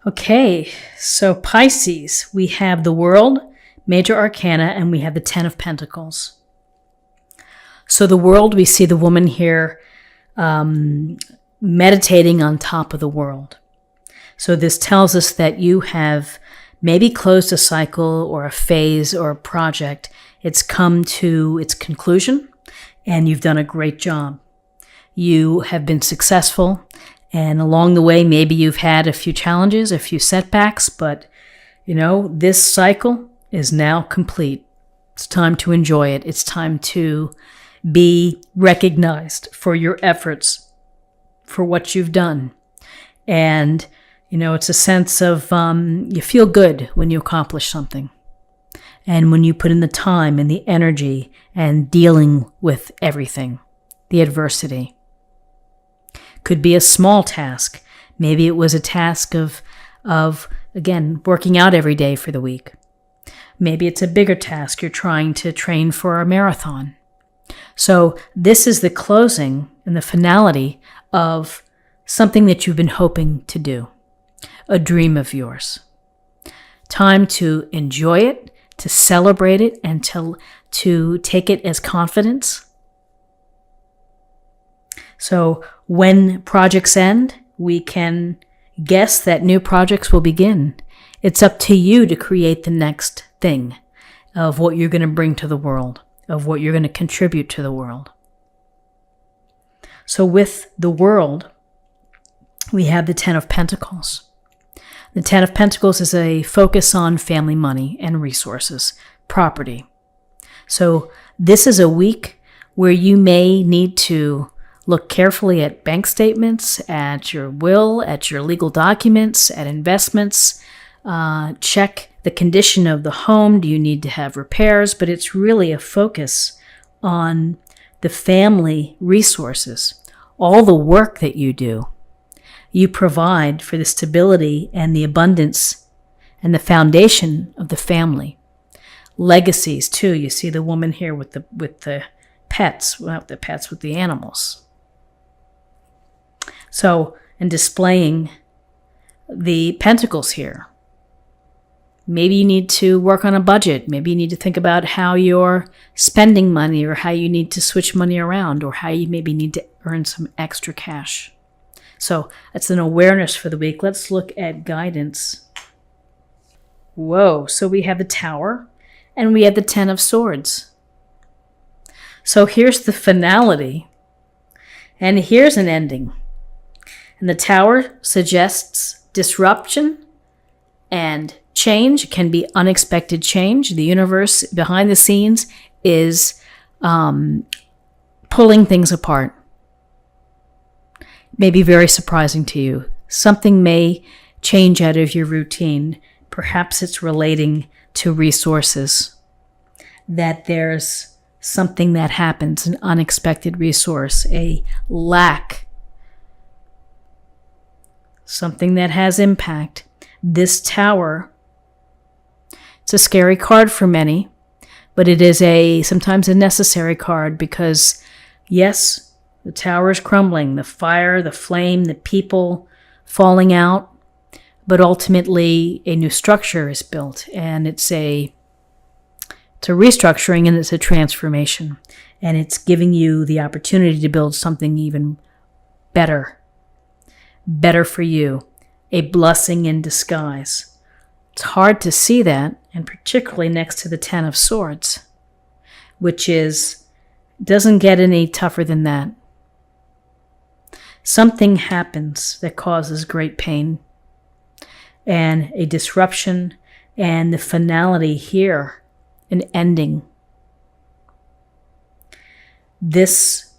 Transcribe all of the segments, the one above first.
Okay, so Pisces, we have the World, Major Arcana, and we have the Ten of Pentacles. So the World, we see the woman here meditating on top of the world. So this tells us that you have maybe closed a cycle or a phase or a project. It's come to its conclusion, and you've done a great job. You have been successful, and along the way, maybe you've had a few challenges, a few setbacks, but this cycle is now complete. It's time to enjoy it. It's time to be recognized for your efforts, for what you've done. And, it's a sense of you feel good when you accomplish something. And when you put in the time and the energy and dealing with everything, the adversity. Could be a small task. Maybe it was a task of again, working out every day for the week. Maybe it's a bigger task. You're trying to train for a marathon. So this is the closing and the finality of something that you've been hoping to do, a dream of yours. Time to enjoy it, to celebrate it, and to take it as confidence. So when projects end, we can guess that new projects will begin. It's up to you to create the next thing of what you're going to bring to the world, of what you're going to contribute to the world. So with the World, we have the Ten of Pentacles. The Ten of Pentacles is a focus on family money and resources, property. So this is a week where you may need to look carefully at bank statements, at your will, at your legal documents, at investments. Check the condition of the home. Do you need to have repairs? But it's really a focus on the family resources, all the work that you do. You provide for the stability and the abundance and the foundation of the family. Legacies, too. You see the woman here with the pets, well, the pets with the animals. So, and displaying the pentacles here. Maybe you need to work on a budget. Maybe you need to think about how you're spending money, or how you need to switch money around, or how you maybe need to earn some extra cash. So that's an awareness for the week. Let's look at guidance. Whoa, so we have the Tower and we have the Ten of Swords. So here's the finality and here's an ending. And the Tower suggests disruption and change. It can be unexpected change. The universe behind the scenes is pulling things apart. May be very surprising to you. Something may change out of your routine. Perhaps it's relating to resources. That there's something that happens, an unexpected resource, a lack, something that has impact. This Tower, it's a scary card for many, but it is sometimes a necessary card because, yes, the Tower is crumbling, the fire, the flame, the people falling out, but ultimately a new structure is built, and it's a restructuring and it's a transformation, and it's giving you the opportunity to build something even better for you, a blessing in disguise. It's hard to see that, and particularly next to the Ten of Swords, which doesn't get any tougher than that. Something happens that causes great pain and a disruption, and the finality here, an ending. This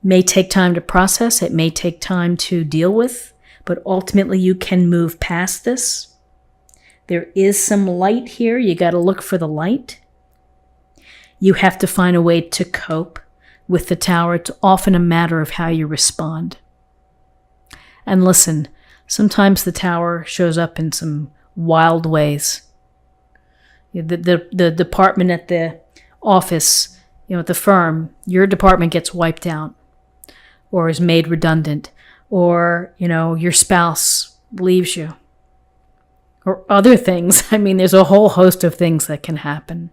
may take time to process. It may take time to deal with, but ultimately you can move past this. There is some light here. You got to look for the light. You have to find a way to cope with the Tower. It's often a matter of how you respond. And listen, sometimes the Tower shows up in some wild ways. The department at the office, at the firm, your department gets wiped out or is made redundant, or, your spouse leaves you. or other things. I mean, there's a whole host of things that can happen.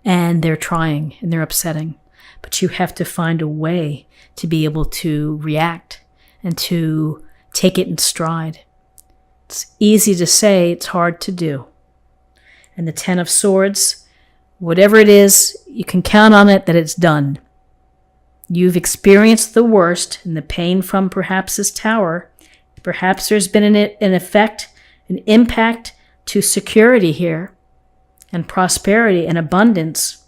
And they're trying and they're upsetting. But you have to find a way to be able to react and to take it in stride. It's easy to say, it's hard to do. And the Ten of Swords, whatever it is, you can count on it that it's done. You've experienced the worst and the pain from perhaps this tower. Perhaps there's been an effect, an impact to security here and prosperity and abundance.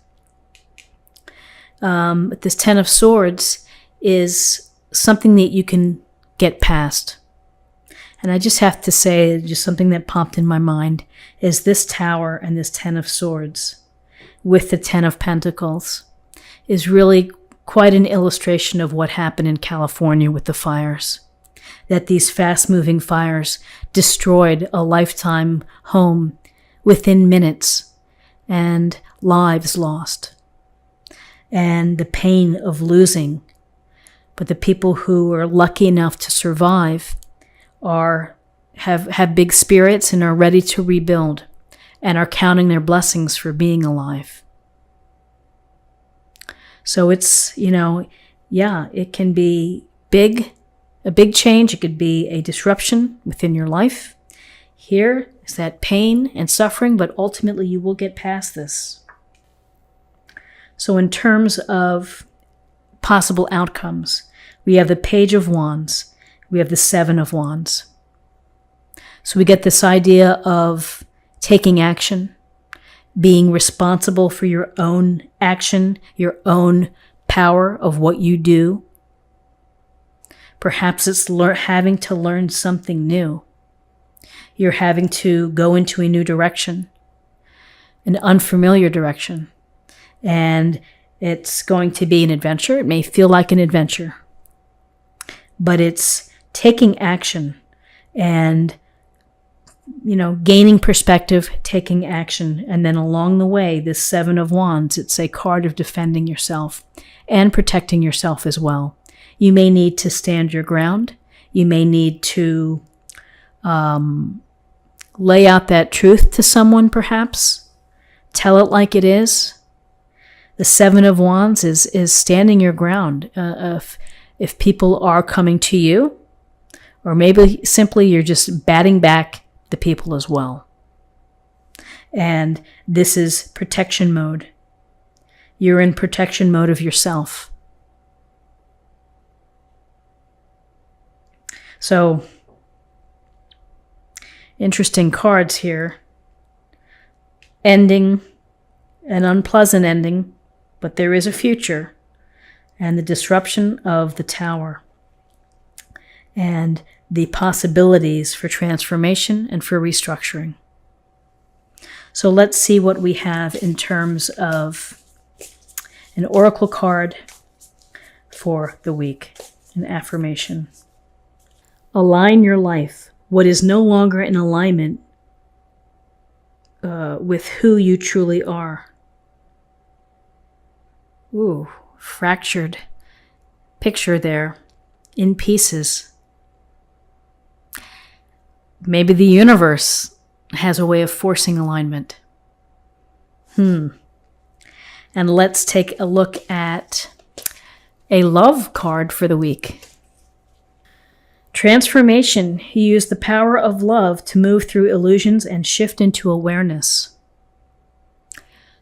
This Ten of Swords is something that you can get past. And I just have to say, just something that popped in my mind, is this tower and this Ten of Swords with the Ten of Pentacles is really quite an illustration of what happened in California with the fires. That these fast-moving fires destroyed a lifetime home within minutes and lives lost. And the pain of losing. But the people who are lucky enough to survive have big spirits and are ready to rebuild and are counting their blessings for being alive. So it's, it can be a big change. It could be a disruption within your life. Here is that pain and suffering, but ultimately you will get past this. So in terms of possible outcomes, we have the Page of Wands. We have the Seven of Wands. So we get this idea of taking action, being responsible for your own action, your own power of what you do. Perhaps it's having to learn something new. You're having to go into a new direction, an unfamiliar direction. And it's going to be an adventure. It may feel like an adventure. But it's taking action and gaining perspective, taking action. And then along the way, this Seven of Wands, it's a card of defending yourself and protecting yourself as well. You may need to stand your ground. You may need to lay out that truth to someone, perhaps. Tell it like it is. The Seven of Wands is standing your ground. If people are coming to you, or maybe simply you're just batting back the people as well. And this is protection mode. You're in protection mode of yourself. So, interesting cards here. Ending, an unpleasant ending, but there is a future. And the disruption of the tower. And the possibilities for transformation and for restructuring. So let's see what we have in terms of an oracle card for the week, an affirmation. Align your life. What is no longer in alignment with who you truly are. Ooh, fractured picture there, in pieces. Maybe the universe has a way of forcing alignment. And let's take a look at a love card for the week. Transformation. You use the power of love to move through illusions and shift into awareness.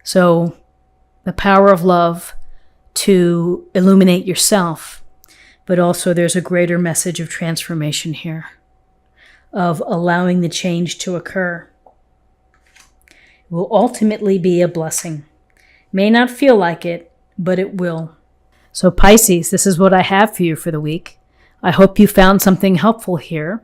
So, the power of love to illuminate yourself, but also there's a greater message of transformation here, of allowing the change to occur. It will ultimately be a blessing. May not feel like it, but it will. So Pisces, this is what I have for you for the week. I hope you found something helpful here.